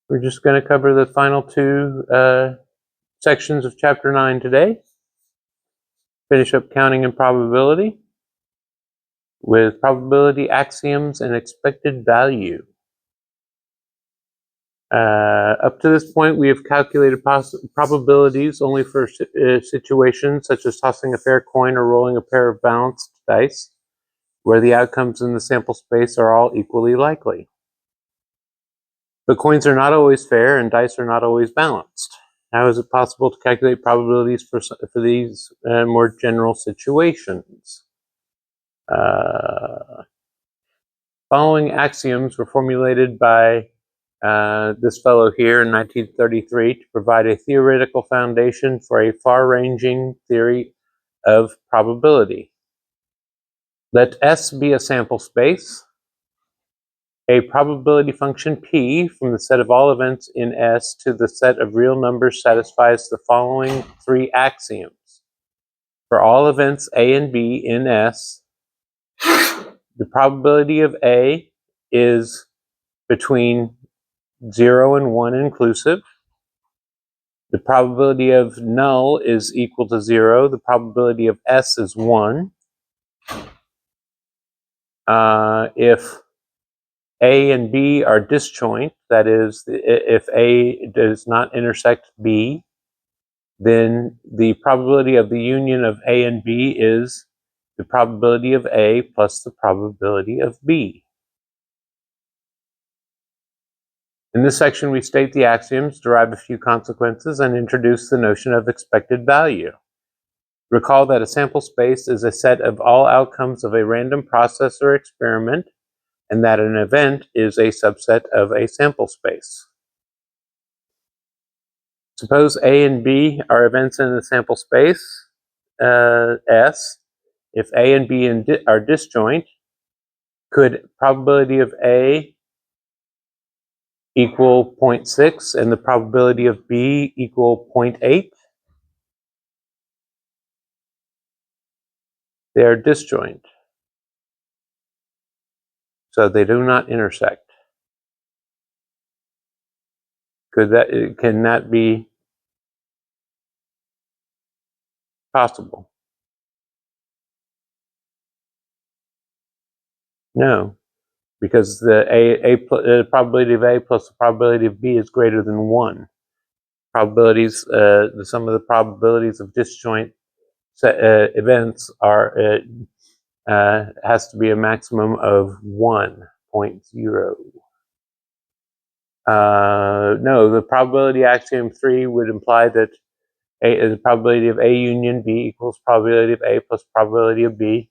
We're just going to cover the final two sections of Chapter 9 today. Finish up counting and probability with probability axioms and expected value. Up to this point, we have calculated probabilities only for situations such as tossing a fair coin or rolling a pair of balanced dice, where the outcomes in the sample space are all equally likely. But coins are not always fair and dice are not always balanced. How is it possible to calculate probabilities for these more general situations? Following axioms were formulated by this fellow here in 1933 to provide a theoretical foundation for a far-ranging theory of probability. Let S be a sample space. A probability function P from the set of all events in S to the set of real numbers satisfies the following three axioms. For all events A and B in S, the probability of A is between 0 and 1 inclusive. The probability of null is equal to 0. The probability of S is 1. If A and B are disjoint, that is, if A does not intersect B, then the probability of the union of A and B is the probability of A plus the probability of B. In this section, we state the axioms, derive a few consequences, and introduce the notion of expected value. Recall that a sample space is a set of all outcomes of a random process or experiment, and that an event is a subset of a sample space. Suppose A and B are events in the sample space, S. If A and B are disjoint, could probability of A equal 0.6 and the probability of B equal 0.8? They are disjoint, so they do not intersect. Can that be possible? No, because the probability of A plus the probability of B is greater than 1. Probabilities, the sum of the probabilities of disjoint events has to be a maximum of 1.0. No, the probability axiom 3 would imply that the probability of A union B equals probability of A plus probability of B.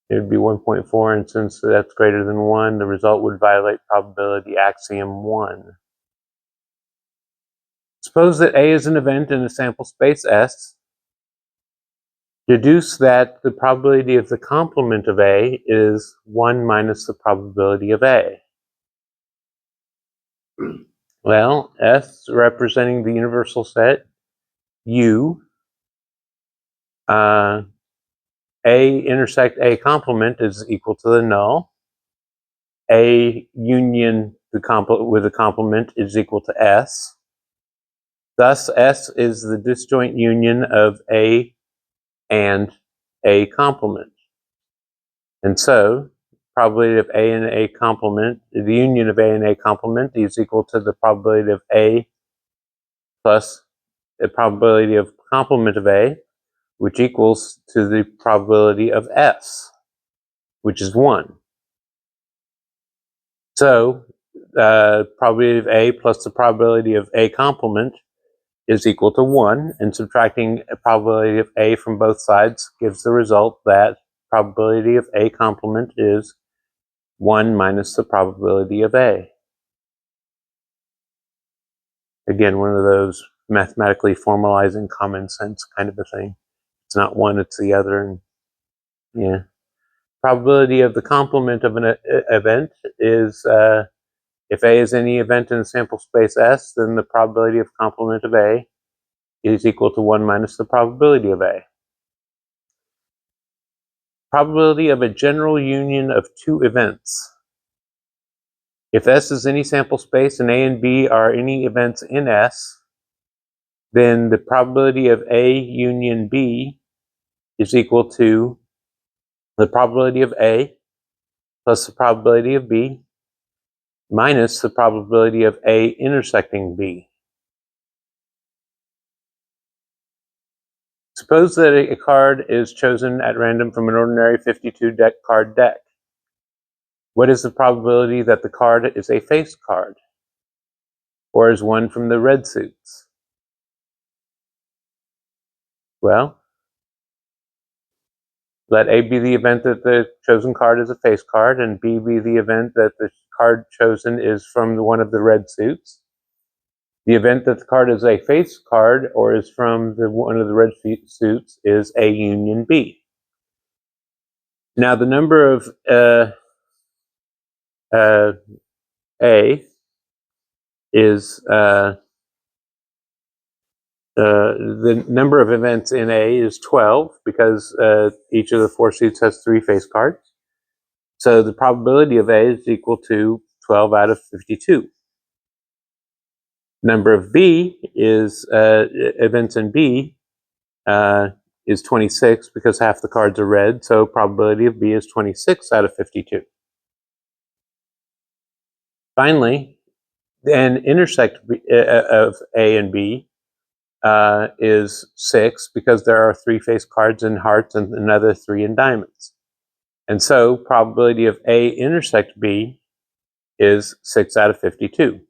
It would be 1.4, and since that's greater than 1, the result would violate probability axiom 1. Suppose that A is an event in a sample space S. Deduce that the probability of the complement of A is 1 minus the probability of A. Well, S representing the universal set U, A intersect A complement is equal to the null. A union with the complement is equal to S. Thus, S is the disjoint union of A and A complement. And so, probability of A and A complement, the union of A and A complement is equal to the probability of A plus the probability of complement of A, which equals to the probability of S, which is 1. So, probability of A plus the probability of A complement is equal to 1, and subtracting a probability of A from both sides gives the result that probability of A complement is 1 minus the probability of A. Again, one of those mathematically formalizing common sense kind of a thing. It's not one, it's the other. And yeah. Probability of the complement of an event is, if A is any event in the sample space S, then the probability of complement of A is equal to 1 minus the probability of A. Probability of a general union of two events. If S is any sample space and A and B are any events in S, then the probability of A union B is equal to the probability of A plus the probability of B minus the probability of A intersecting B. Suppose that a card is chosen at random from an ordinary 52 card deck. What is the probability that the card is a face card, or is one from the red suits? Well, let A be the event that the chosen card is a face card, and B be the event that the card chosen is from one of the red suits. The event that the card is a face card or is from one of the red suits is A union B. Now the number of A is the number of events in A is 12 because each of the four suits has 3 face cards. So the probability of A is equal to 12 out of 52. Number of B is events in B is 26 because half the cards are red. So probability of B is 26 out of 52. Finally, an intersect of A and B is 6 because there are 3 face cards in hearts and another 3 in diamonds. And so probability of A intersect B is 6 out of 52.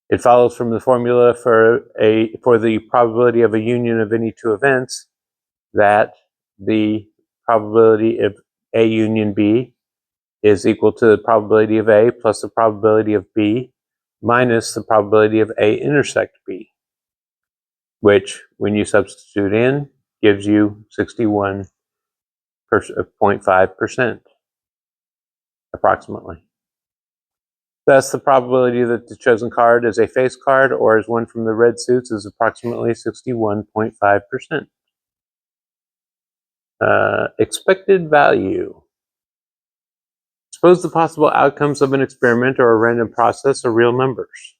It follows from the formula for the probability of a union of any two events that the probability of A union B is equal to the probability of A plus the probability of B minus the probability of A intersect B, which, when you substitute in, gives you 61.5% approximately. Thus, the probability that the chosen card is a face card or is one from the red suits is approximately 61.5%. Expected value. Suppose the possible outcomes of an experiment or a random process are real numbers,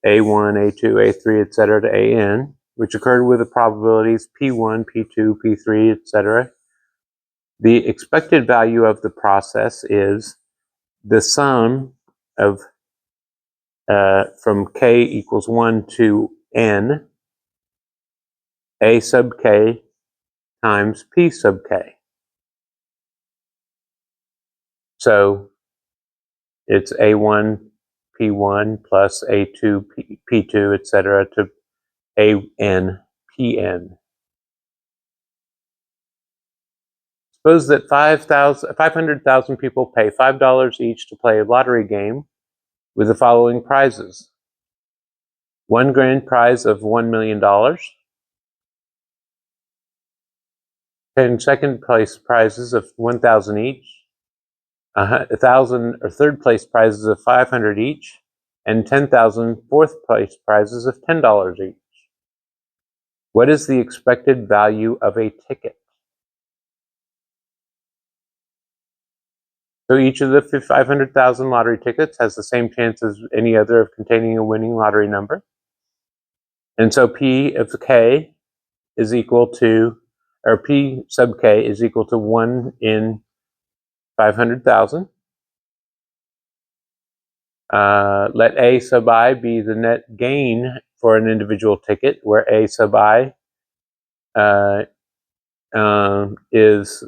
A1, A2, A3, etc. to AN, which occurred with the probabilities P1, P2, P3, etc. The expected value of the process is the sum of from k equals 1 to n, A sub k times P sub k. So it's A1 P1 plus A2 P2, etc. to AN PN. Suppose that 500,000 people pay $5 each to play a lottery game with the following prizes: 1 grand prize of $1 million, 10 second place prizes of 1,000 each, 1,000 or third place prizes of 500 each, and 10,000 fourth place prizes of $10 each. What is the expected value of a ticket? So each of the 500,000 lottery tickets has the same chance as any other of containing a winning lottery number. And so P of k is equal to, or P sub k is equal to 1 in 500,000. Let A sub I be the net gain for an individual ticket, where A sub I is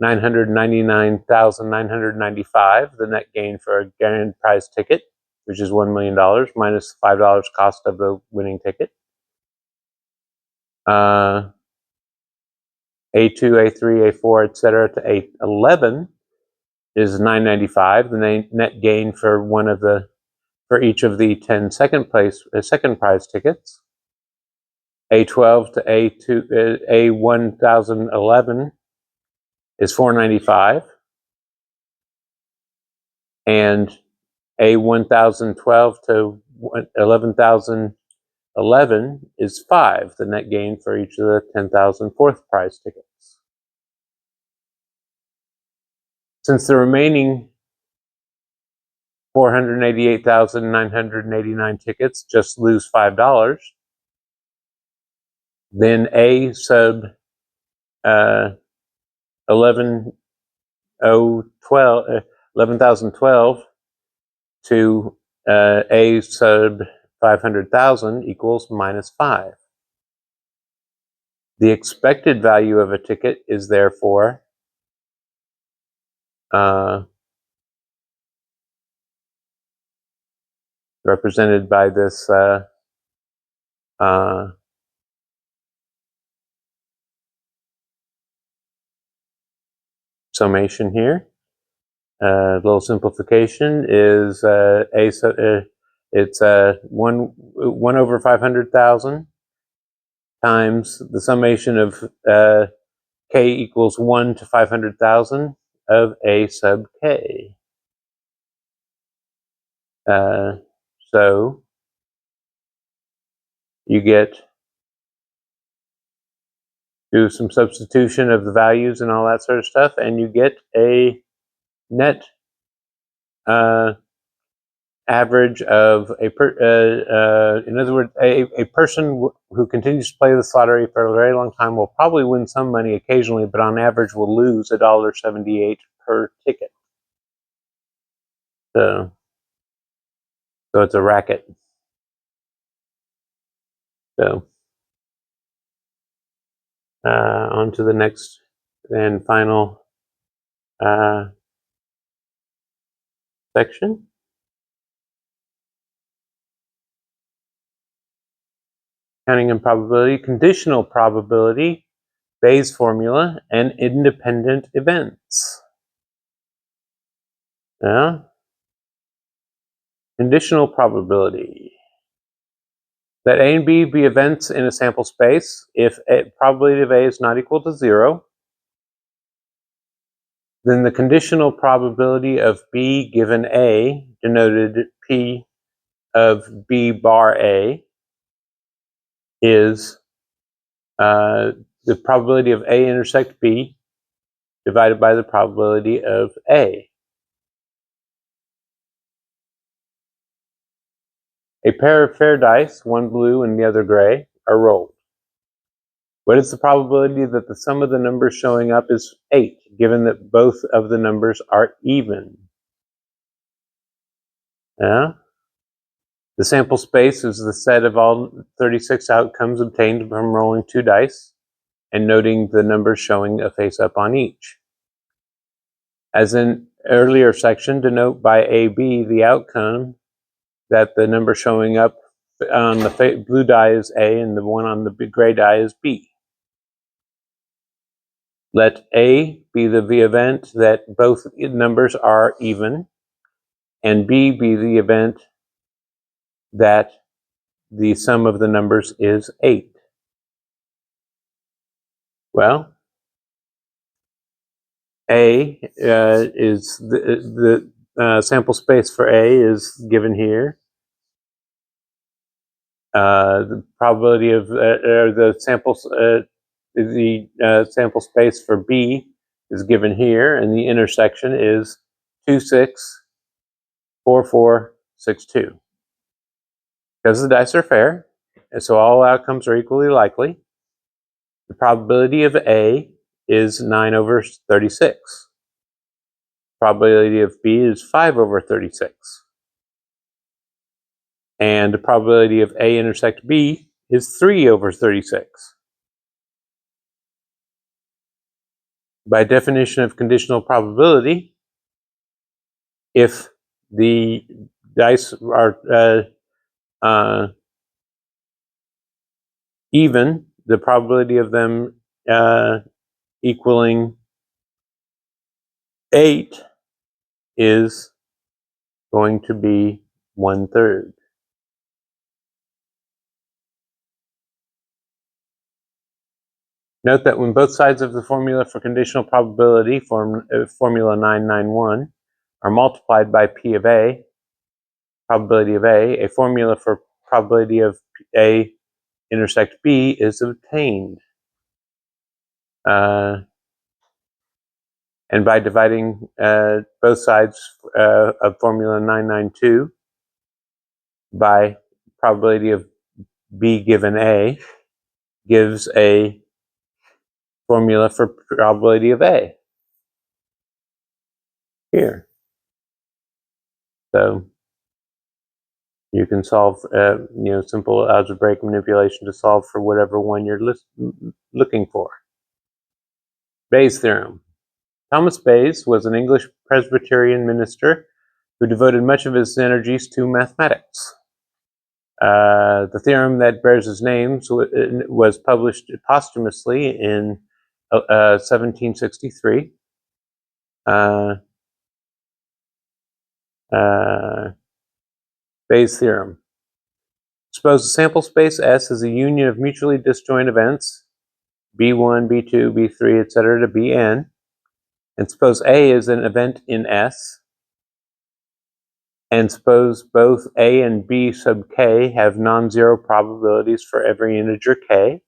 999,995, the net gain for a grand prize ticket, which is $1 million, minus $5 cost of the winning ticket. A2, A3, A4, etc. to A11 is 995, the net gain for each of the 10 second prize tickets. A12 to A1011 is 495, and A1012 to 11,011 is 5, the net gain for each of the 10,000 fourth prize tickets. Since the remaining 488,989 tickets just lose $5, then A sub 11,012 to A sub 500,000 equals -5. The expected value of a ticket is therefore represented by this summation here. A little simplification is it's 1 over 500,000 times the summation of k equals 1 to 500,000 of A sub k. So you do some substitution of the values and all that sort of stuff, and you get a net average of in other words, a person who continues to play this lottery for a very long time will probably win some money occasionally, but on average will lose $1.78 per ticket. So it's a racket. So on to the next and final section. Counting and probability, conditional probability, Bayes formula, and independent events. Conditional probability. Let A and B be events in a sample space. If probability of A is not equal to 0, then the conditional probability of B given A, denoted P of B bar A, is the probability of A intersect B divided by the probability of A. A pair of fair dice, one blue and the other gray, are rolled. What is the probability that the sum of the numbers showing up is 8, given that both of the numbers are even? The sample space is the set of all 36 outcomes obtained from rolling 2 dice and noting the numbers showing a face-up on each. As in earlier section, denote by AB the outcome that the number showing up on the blue die is A and the one on the gray die is B. Let A be the event that both numbers are even, and B be the event that the sum of the numbers is 8. Well, A is the sample space for A is given here. The probability of the sample space for B is given here, and the intersection is 2, 6, 4, 4, 6, 2. Because the dice are fair, and so all outcomes are equally likely, the probability of A is 9 over 36. Probability of B is 5 over 36. And the probability of A intersect B is 3 over 36. By definition of conditional probability, if the dice are even, the probability of them equaling 8 is going to be 1/3. Note that when both sides of the formula for conditional probability, formula 991, are multiplied by P of A, probability of A formula for probability of A intersect B is obtained. And by dividing both sides of formula 992 by probability of B given A gives a formula for probability of A here. So you can solve, simple algebraic manipulation to solve for whatever one you're looking for. Bayes' theorem. Thomas Bayes was an English Presbyterian minister who devoted much of his energies to mathematics. The theorem that bears his name was published posthumously in 1763. Bayes' theorem. Suppose a sample space S is a union of mutually disjoint events, B1, B2, B3, etc. to Bn, and suppose A is an event in S, and suppose both A and B sub k have non-zero probabilities for every integer k,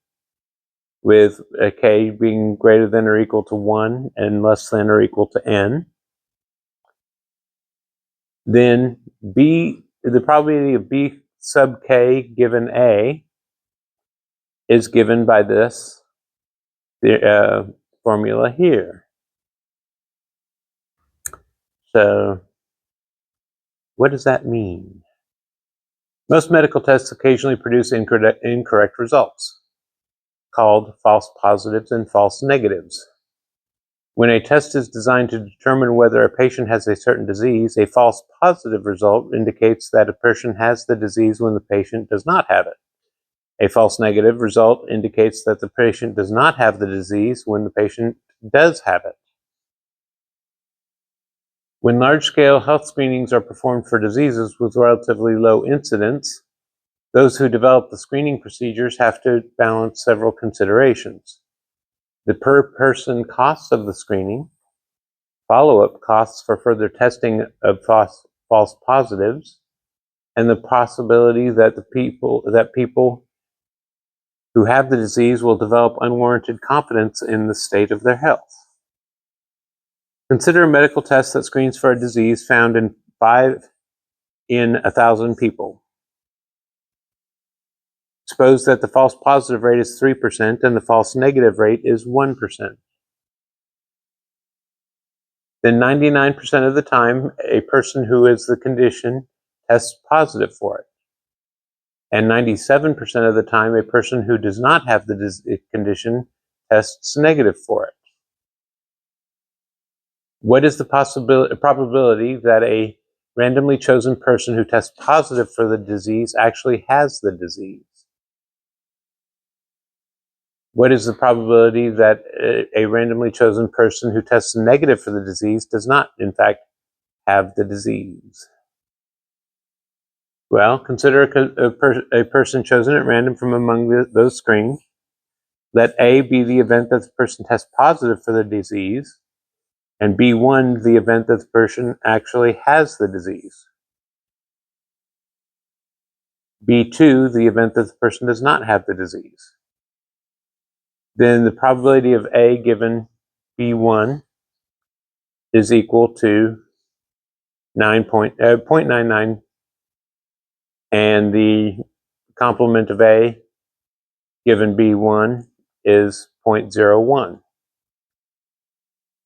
with k being greater than or equal to 1 and less than or equal to n. Then the probability of B sub k given A is given by this formula here. So what does that mean? Most medical tests occasionally produce incorrect results, called false positives and false negatives. When a test is designed to determine whether a patient has a certain disease, a false positive result indicates that a person has the disease when the patient does not have it. A false negative result indicates that the patient does not have the disease when the patient does have it. When large-scale health screenings are performed for diseases with relatively low incidence, those who develop the screening procedures have to balance several considerations: the per-person costs of the screening, follow-up costs for further testing of false positives, and the possibility that people who have the disease will develop unwarranted confidence in the state of their health. Consider a medical test that screens for a disease found in 5 in 1,000 people. Suppose that the false positive rate is 3% and the false negative rate is 1%. Then 99% of the time, a person who has the condition tests positive for it. And 97% of the time, a person who does not have the condition tests negative for it. What is the probability that a randomly chosen person who tests positive for the disease actually has the disease? What is the probability that a randomly chosen person who tests negative for the disease does not, in fact, have the disease? Well, consider a person chosen at random from among those screened. Let A be the event that the person tests positive for the disease, and B1 the event that the person actually has the disease. B2 the event that the person does not have the disease. Then the probability of A given B1 is equal to 0.99, and the complement of A given B1 is 0.01.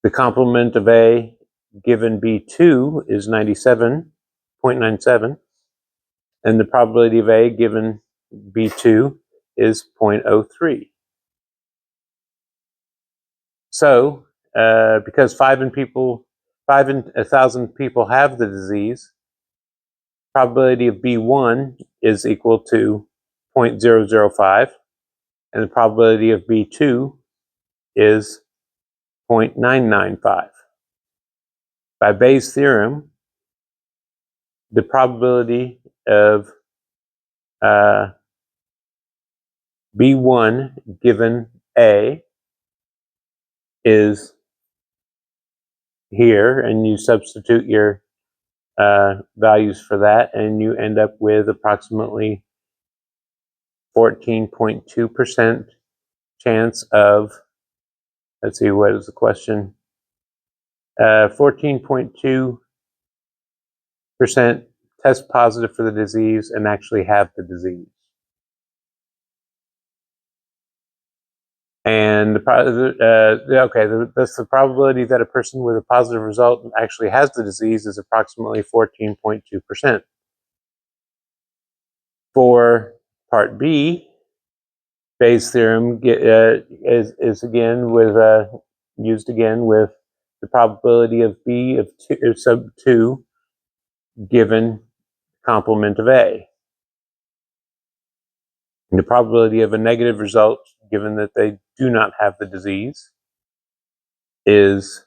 The complement of A given B2 is 97.97, and the probability of A given B2 is 0.03. So, because 5 in 1,000 people have the disease, probability of B1 is equal to 0.005, and the probability of B2 is 0.995. By Bayes' theorem, the probability of B1 given A is here, and you substitute your values for that, and you end up with approximately 14.2% chance of, let's see, what is the question? 14.2% test positive for the disease and actually have the disease. And the probability that a person with a positive result actually has the disease is approximately 14.2%. For part B, Bayes' theorem is again used again with the probability of B of sub 2 given complement of A. And the probability of a negative result, given that they do not have the disease, is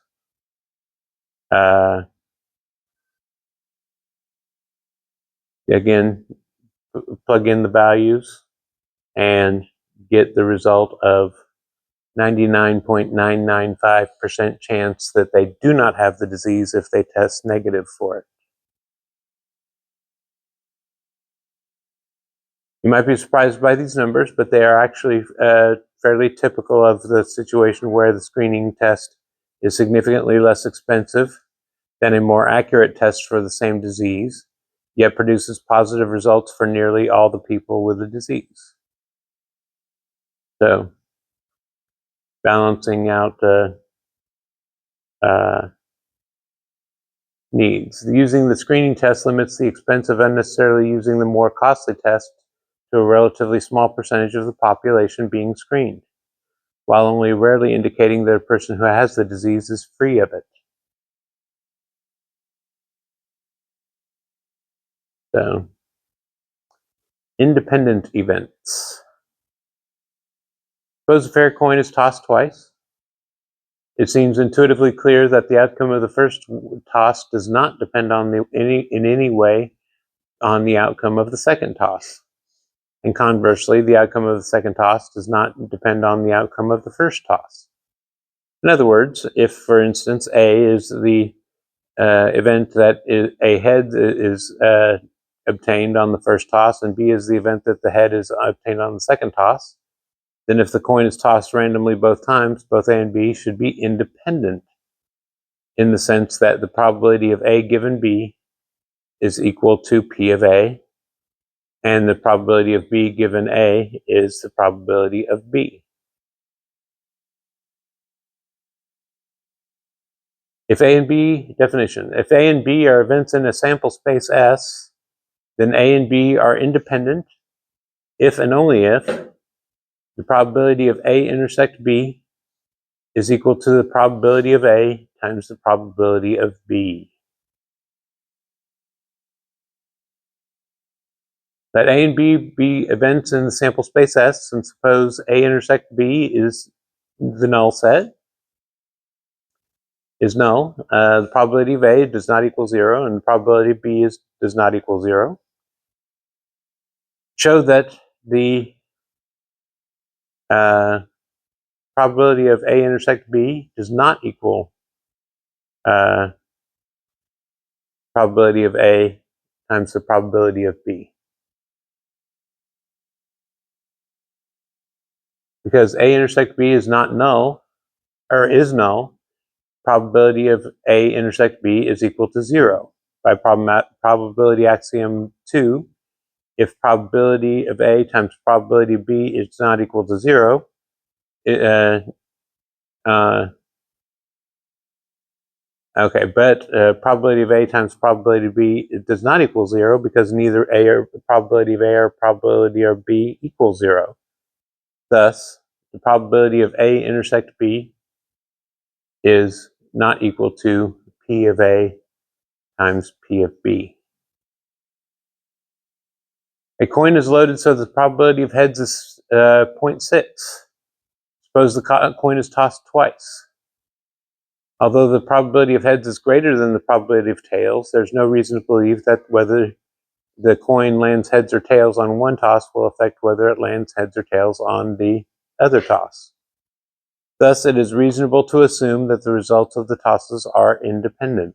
again, plug in the values and get the result of 99.995% chance that they do not have the disease if they test negative for it. You might be surprised by these numbers, but they are actually fairly typical of the situation where the screening test is significantly less expensive than a more accurate test for the same disease, yet produces positive results for nearly all the people with the disease. So, balancing out needs. Using the screening test limits the expense of unnecessarily using the more costly test to a relatively small percentage of the population being screened, while only rarely indicating that a person who has the disease is free of it. So, independent events. Suppose a fair coin is tossed twice. It seems intuitively clear that the outcome of the first toss does not depend on in any way on the outcome of the second toss. And conversely, the outcome of the second toss does not depend on the outcome of the first toss. In other words, if, for instance, A is the event that a head is obtained on the first toss, and B is the event that the head is obtained on the second toss, then if the coin is tossed randomly both times, both A and B should be independent in the sense that the probability of A given B is equal to P of A, and the probability of B given A is the probability of B. If A and B, definition, if A and B are events in a sample space S, then A and B are independent if and only if the probability of A intersect B is equal to the probability of A times the probability of B. Let A and B be events in the sample space S, and suppose A intersect B is the null set, is null. The probability of A does not equal 0, and the probability of B does not equal 0. Show that the probability of A intersect B does not equal probability of A times the probability of B. Because A intersect B is not null, or is null, probability of A intersect B is equal to 0. By probability axiom 2, if probability of A times probability of B is not equal to 0, probability of A times probability of B does not equal 0 because neither A or probability of A or probability of B equals 0. Thus, the probability of A intersect B is not equal to P of A times P of B. A coin is loaded so the probability of heads is 0.6. Suppose the coin is tossed twice. Although the probability of heads is greater than the probability of tails, there's no reason to believe that whether the coin lands heads or tails on one toss will affect whether it lands heads or tails on the other toss. Thus, it is reasonable to assume that the results of the tosses are independent.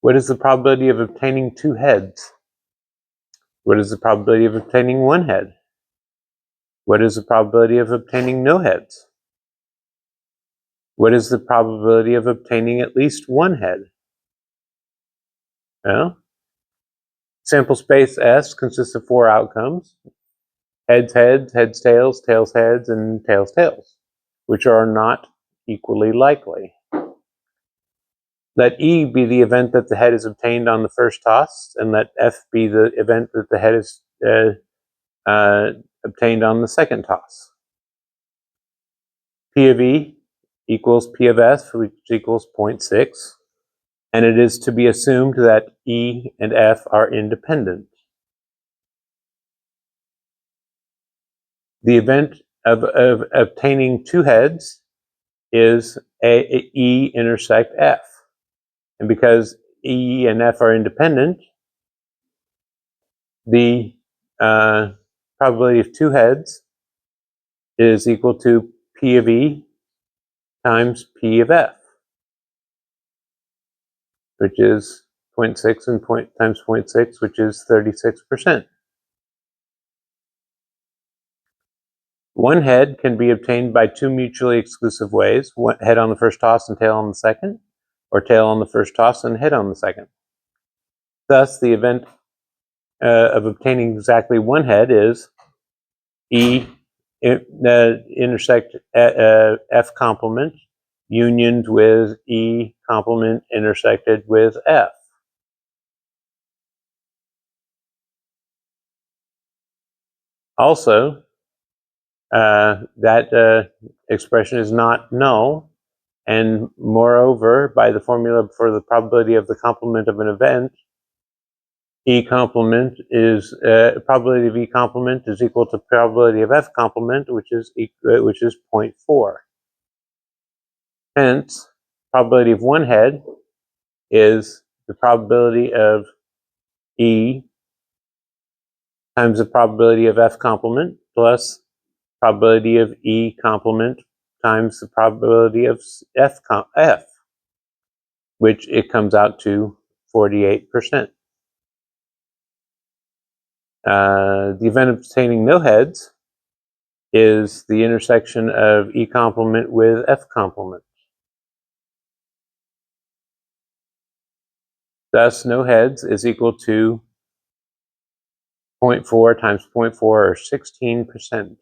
What is the probability of obtaining 2 heads? What is the probability of obtaining 1 head? What is the probability of obtaining no heads? What is the probability of obtaining at least one head? Well, sample space S consists of 4 outcomes: heads, heads, heads, tails, tails, heads, and tails, tails, which are not equally likely. Let E be the event that the head is obtained on the first toss, and let F be the event that the head is obtained on the second toss. P of E equals P of S, which equals 0.6, and it is to be assumed that E and F are independent. The event of obtaining 2 heads is E intersect F. And because E and F are independent, the probability of 2 heads is equal to P of E times P of F, which is 0.6 and times 0.6, which is 36%. One head can be obtained by 2 mutually exclusive ways: one head on the first toss and tail on the second, or tail on the first toss and head on the second. Thus, the event of obtaining exactly one head is E intersect F complement unioned with E complement intersected with F. Also, that expression is not null, and moreover, by the formula for the probability of the complement of an event, E complement is probability of E complement is equal to probability of F complement, which is 0.4. Hence, probability of one head is the probability of E times the probability of F complement plus probability of E complement times the probability of F, which it comes out to 48%. The event of obtaining no heads is the intersection of E complement with F complement. Thus, no heads is equal to 0.4 times 0.4, or 16%.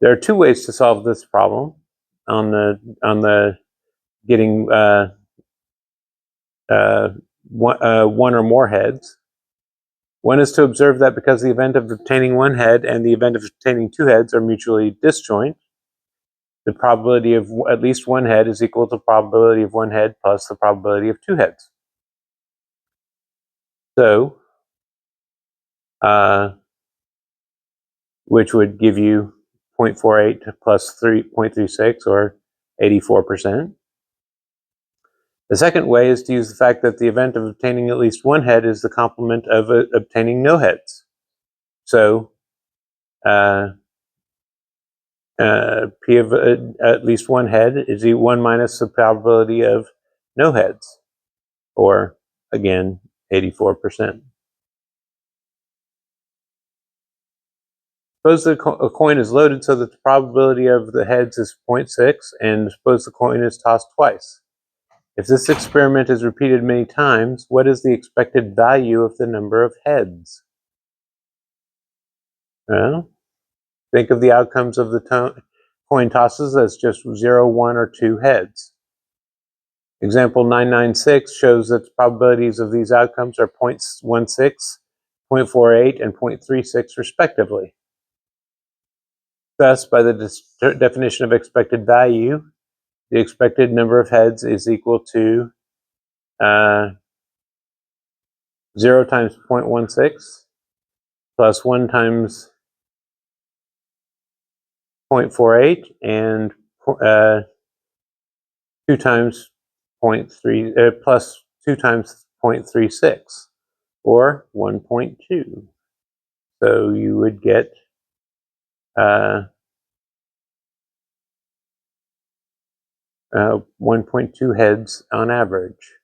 There are 2 ways to solve this problem on the getting one or more heads. One is to observe that because the event of obtaining one head and the event of obtaining 2 heads are mutually disjoint, the probability of at least one head is equal to the probability of one head plus the probability of 2 heads. So, which would give you 0.48 plus 3.36, or 84%. The second way is to use the fact that the event of obtaining at least one head is the complement of obtaining no heads. So, P of at least one head is 1 minus the probability of no heads, or again, 84%. Suppose a coin is loaded so that the probability of the heads is 0.6, and suppose the coin is tossed twice. If this experiment is repeated many times, what is the expected value of the number of heads? Well, think of the outcomes of the coin tosses as just 0, 1, or 2 heads. Example 996 shows that the probabilities of these outcomes are 0.16, 0.48, and 0.36 respectively. Thus, by the definition of expected value, the expected number of heads is equal to 0 times 0.16 plus 1 times 0.48 and 2 times 0.3 plus 2 times 0.36, or 1.2. So you would get 1.2 heads on average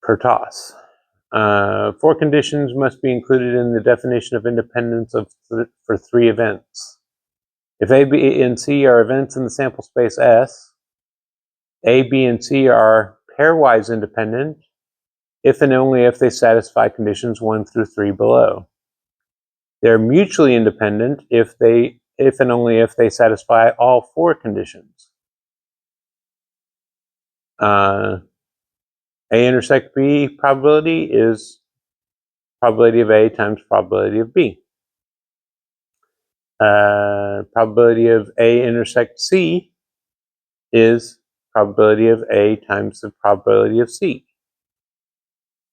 per toss. 4 conditions must be included in the definition of independence for 3 events. If A, B, and C are events in the sample space S, A, B, and C are pairwise independent if and only if they satisfy conditions 1 through 3 below. They're mutually independent if and only if they satisfy all 4 conditions. A intersect B probability is probability of A times probability of B. Probability of A intersect C is probability of A times the probability of C.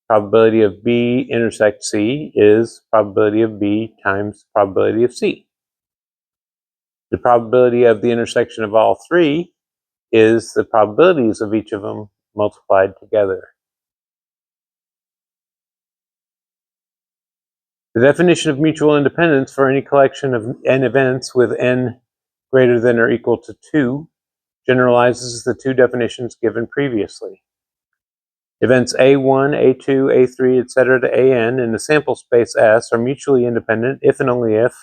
Probability of B intersect C is probability of B times probability of C. The probability of the intersection of all 3 is the probabilities of each of them multiplied together. The definition of mutual independence for any collection of n events with n greater than or equal to 2 generalizes the 2 definitions given previously. Events A1, A2, A3, etc. to AN in the sample space S are mutually independent if and only if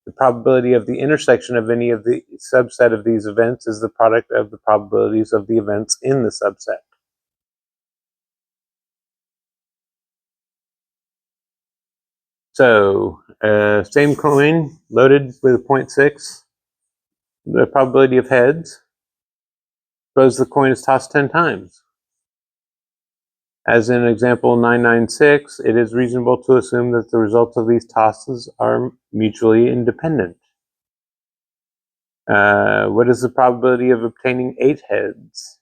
the probability of the intersection of any of the subset of these events is the product of the probabilities of the events in the subset. So, same coin loaded with 0.6, the probability of heads. Suppose the coin is tossed 10 times. As in example 996, it is reasonable to assume that the results of these tosses are mutually independent. What is the probability of obtaining 8 heads?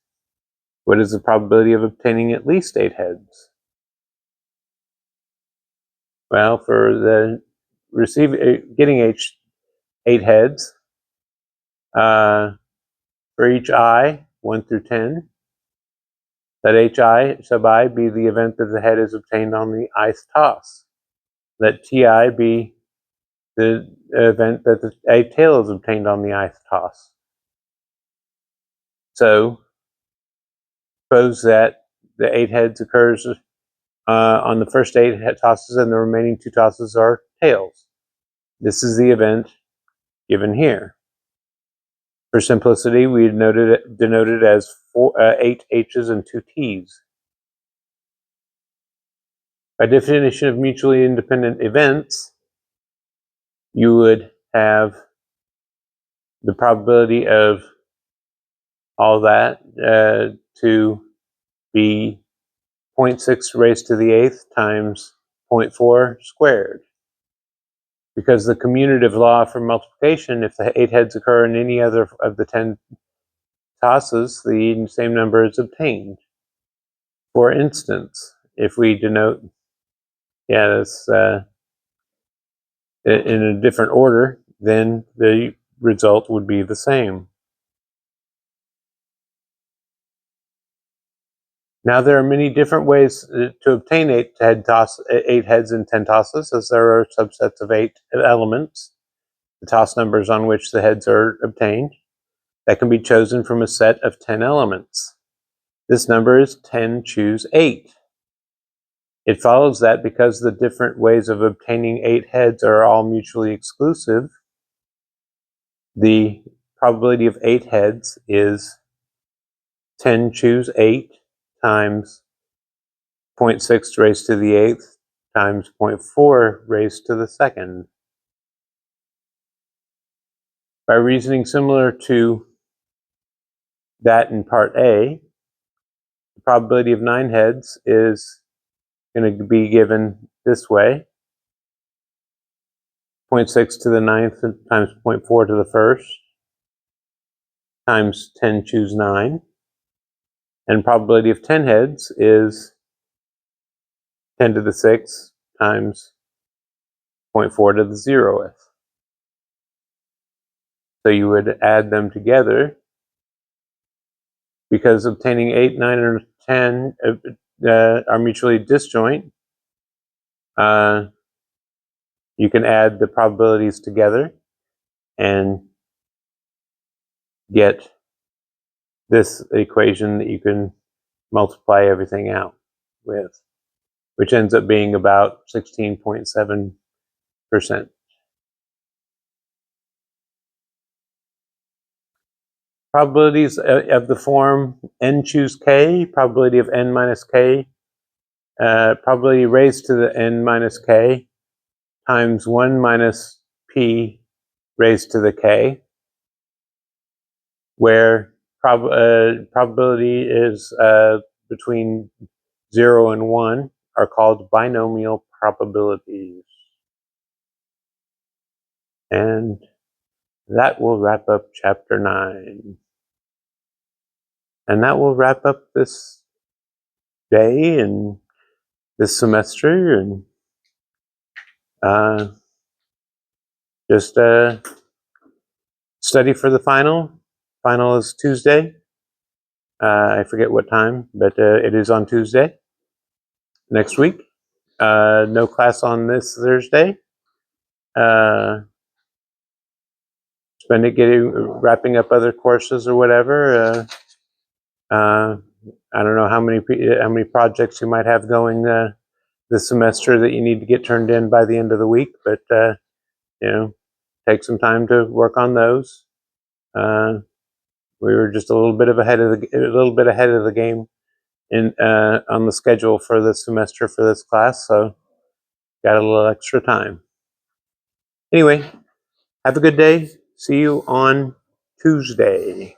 What is the probability of obtaining at least 8 heads? Well, for the getting 8 heads, for each I, 1 through 10, let hi sub I be the event that the head is obtained on the ith toss. Let ti be the event that a tail is obtained on the ith toss. So, suppose that the 8 heads occurs on the first 8 tosses and the remaining 2 tosses are tails. This is the event given here. For simplicity, we denote it as 8 H's and 2 T's. By definition of mutually independent events, you would have the probability of all that to be 0.6 raised to the 8th times 0.4 squared. Because the commutative law for multiplication, if the 8 heads occur in any other of the 10 tosses, the same number is obtained. For instance, if we denote, this in a different order, then the result would be the same. Now, there are many different ways to obtain 8 heads and 10 tosses, as there are subsets of 8 elements, the toss numbers on which the heads are obtained, that can be chosen from a set of 10 elements. This number is 10 choose 8. It follows that because the different ways of obtaining 8 heads are all mutually exclusive, the probability of 8 heads is 10 choose 8 times 0.6 raised to the 8th times 0.4 raised to the 2nd. By reasoning similar to that in part A, the probability of 9 heads is going to be given this way: 0.6 to the 9th times 0.4 to the 1st times 10 choose 9. And probability of 10 heads is 10 to the 6th times 0.4 to the 0th. So you would add them together, because obtaining 8, 9, or 10 are mutually disjoint. You can add the probabilities together and get this equation that you can multiply everything out with, which ends up being about 16.7%. Probabilities of the form n choose k, probability of n minus k, probability raised to the n minus k times 1 minus p raised to the k, where probability is between 0 and 1, are called binomial probabilities. And that will wrap up chapter 9. And that will wrap up this day and this semester, and just study for the final. Final is Tuesday. I forget what time, but it is on Tuesday next week. No class on this Thursday. Spend it wrapping up other courses or whatever. I don't know how many projects you might have going this semester that you need to get turned in by the end of the week, but take some time to work on those. We were just a little bit ahead of the game in on the schedule for this semester for this class, so got a little extra time. Anyway, have a good day. See you on Tuesday.